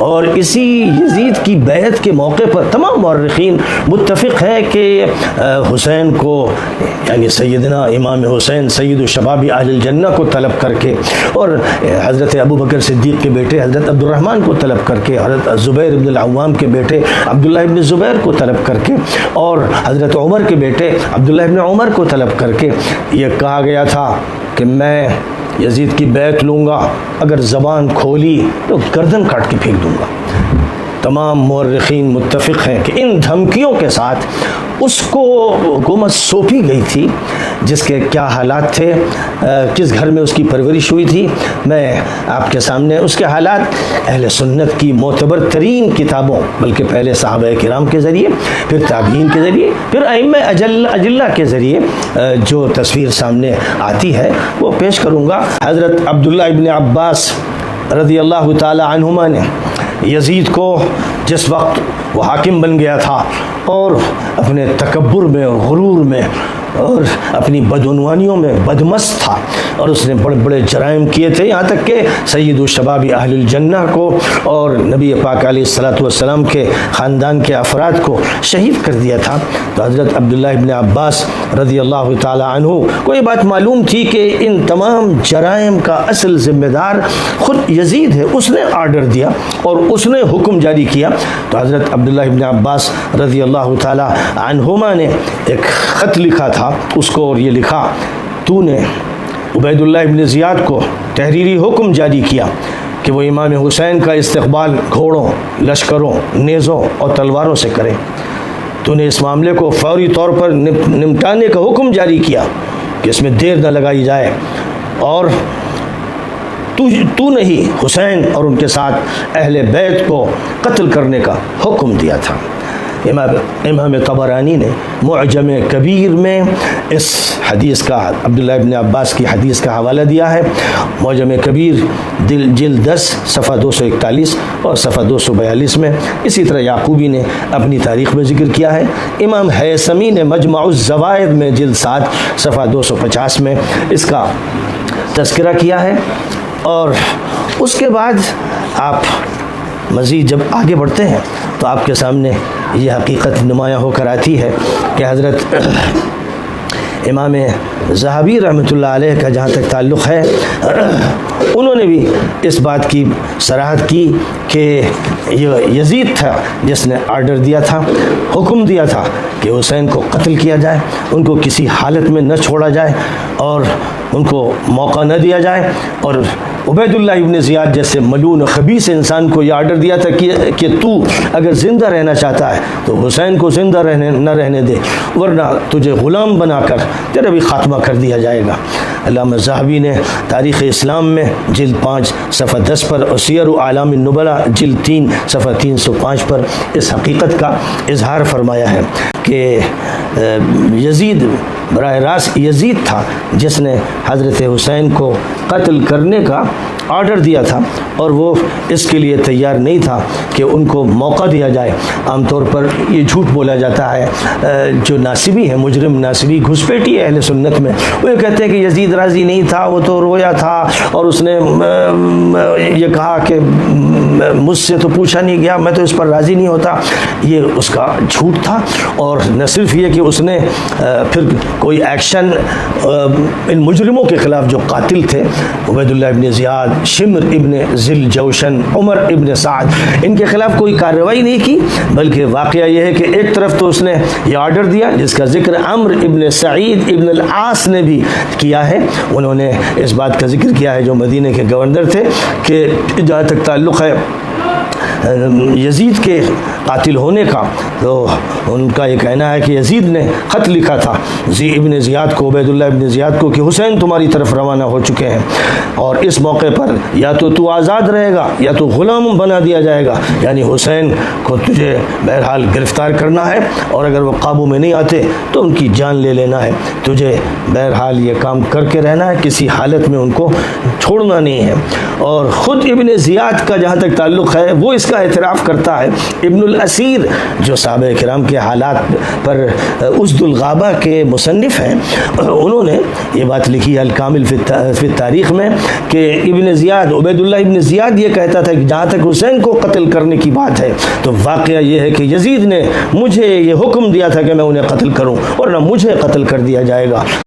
اور اسی یزید کی بیعت کے موقع پر تمام مورخین متفق ہے کہ حسین کو یعنی سیدنا امام حسین سید الشباب اہل الجنہ کو طلب کر کے اور حضرت ابو بکر صدیق کے بیٹے حضرت عبد الرحمن کو طلب کر کے حضرت زبیر ابن العوام کے بیٹے عبداللہ ابن زبیر کو طلب کر کے اور حضرت عمر کے بیٹے عبداللہ ابن عمر کو طلب کر کے یہ کہا گیا تھا کہ میں یزید کی بیعت لوں گا، اگر زبان کھولی تو گردن کاٹ کے پھینک دوں گا۔ تمام مورخین متفق ہیں کہ ان دھمکیوں کے ساتھ اس کو حکومت سونپی گئی تھی، جس کے کیا حالات تھے، کس گھر میں اس کی پرورش ہوئی تھی، میں آپ کے سامنے اس کے حالات اہل سنت کی معتبر ترین کتابوں، بلکہ پہلے صحابہ کرام کے ذریعے، پھر تابعین کے ذریعے، پھر ائمہ اجلہ کے ذریعے جو تصویر سامنے آتی ہے وہ پیش کروں گا۔ حضرت عبداللہ ابن عباس رضی اللہ تعالی عنہما نے یزید کو جس وقت وہ حاکم بن گیا تھا اور اپنے تکبر میں اور غرور میں اور اپنی بدعنوانیوں میں بدمست تھا اور اس نے بڑے بڑے جرائم کیے تھے، یہاں تک کہ سید الشباب اہل الجنہ کو اور نبی پاک علیہ الصلوۃ والسلام کے خاندان کے افراد کو شہید کر دیا تھا، تو حضرت عبداللہ ابن عباس رضی اللہ تعالی عنہ کو یہ بات معلوم تھی کہ ان تمام جرائم کا اصل ذمہ دار خود یزید ہے، اس نے آرڈر دیا اور اس نے حکم جاری کیا۔ تو حضرت عبداللہ ابن عباس رضی اللہ تعالی عنہما نے ایک خط لکھا تھا اس کو، اور یہ لکھا، تو نے عبید اللہ ابن زیاد کو تحریری حکم جاری کیا کہ وہ امام حسین کا استقبال گھوڑوں، لشکروں، نیزوں اور تلواروں سے کرے۔ تو نے اس معاملے کو فوری طور پر نمٹانے کا حکم جاری کیا کہ اس میں دیر نہ لگائی جائے، اور تو نے ہی حسین اور ان کے ساتھ اہل بیت کو قتل کرنے کا حکم دیا تھا۔ امام طبرانی نے معجم کبیر میں اس حدیث کا، عبداللہ ابن عباس کی حدیث کا حوالہ دیا ہے۔ معجم کبیر جلد 10 صفحہ 241 اور صفحہ 242 میں، اسی طرح یعقوبی نے اپنی تاریخ میں ذکر کیا ہے۔ امام حیثمی نے مجمع الزوائد میں جلد 7 صفحہ 250 میں اس کا تذکرہ کیا ہے۔ اور اس کے بعد آپ مزید جب آگے بڑھتے ہیں تو آپ کے سامنے یہ حقیقت نمایاں ہو کر آتی ہے کہ حضرت امام ذہبی رحمۃ اللہ علیہ کا جہاں تک تعلق ہے، انہوں نے بھی اس بات کی صراحت کی کہ یہ یزید تھا جس نے آرڈر دیا تھا، حکم دیا تھا کہ حسین کو قتل کیا جائے، ان کو کسی حالت میں نہ چھوڑا جائے اور ان کو موقع نہ دیا جائے، اور عبید اللہ ابن زیاد جیسے ملعون و خبیث انسان کو یہ آرڈر دیا تھا کہ تو اگر زندہ رہنا چاہتا ہے تو حسین کو زندہ نہ رہنے دے، ورنہ تجھے غلام بنا کر تیرا بھی خاتمہ کر دیا جائے گا۔ علامہ ذہبی نے تاریخ اسلام میں جلد 5 صفحہ 10 پر اور سیر اعلام النبلاء جلد 3 صفحہ 305 پر اس حقیقت کا اظہار فرمایا ہے کہ یزید براہ راست یزید تھا جس نے حضرت حسین کو قتل کرنے کا آرڈر دیا تھا، اور وہ اس کے لیے تیار نہیں تھا کہ ان کو موقع دیا جائے۔ عام طور پر یہ جھوٹ بولا جاتا ہے، جو ناصبی ہے، مجرم ناصبی گھسپیٹی ہے اہل سنت میں، وہ یہ کہتے ہیں کہ یزید راضی نہیں تھا، وہ تو رویا تھا اور اس نے یہ کہا کہ مجھ سے تو پوچھا نہیں گیا، میں تو اس پر راضی نہیں ہوتا۔ یہ اس کا جھوٹ تھا، اور نہ صرف یہ کہ اس نے پھر کوئی ایکشن ان مجرموں کے خلاف جو قاتل تھے، عبید اللہ ابن زیاد، شمر ابن ذل جوشن، عمر ابن سعد، ان کے خلاف کوئی کارروائی نہیں کی، بلکہ واقعہ یہ ہے کہ ایک طرف تو اس نے یہ آرڈر دیا جس کا ذکر عمرو ابن سعید ابن العاص نے بھی کیا ہے، انہوں نے اس بات کا ذکر کیا ہے جو مدینہ کے گورنر تھے کہ جہاں تک تعلق ہے یزید کے قاتل ہونے کا، تو ان کا یہ کہنا ہے کہ یزید نے خط لکھا تھا ابن زیاد کو، عبید اللہ ابن زیاد کو، کہ حسین تمہاری طرف روانہ ہو چکے ہیں اور اس موقع پر یا تو آزاد رہے گا یا تو غلام بنا دیا جائے گا، یعنی حسین کو تجھے بہرحال گرفتار کرنا ہے، اور اگر وہ قابو میں نہیں آتے تو ان کی جان لے لینا ہے، تجھے بہرحال یہ کام کر کے رہنا ہے، کسی حالت میں ان کو چھوڑنا نہیں ہے۔ اور خود ابن زیاد کا جہاں تک تعلق ہے وہ اس کا اعتراف کرتا ہے۔ ابن الاسیر جو صحابہ کرام کے حالات پر اسد الغابہ کے مصنف ہیں، انہوں نے یہ بات لکھی ہے الکامل فی التاریخ میں کہ ابن زیاد، عبید اللہ ابن زیاد یہ کہتا تھا کہ جہاں تک حسین کو قتل کرنے کی بات ہے تو واقعہ یہ ہے کہ یزید نے مجھے یہ حکم دیا تھا کہ میں انہیں قتل کروں، ورنہ مجھے قتل کر دیا جائے گا۔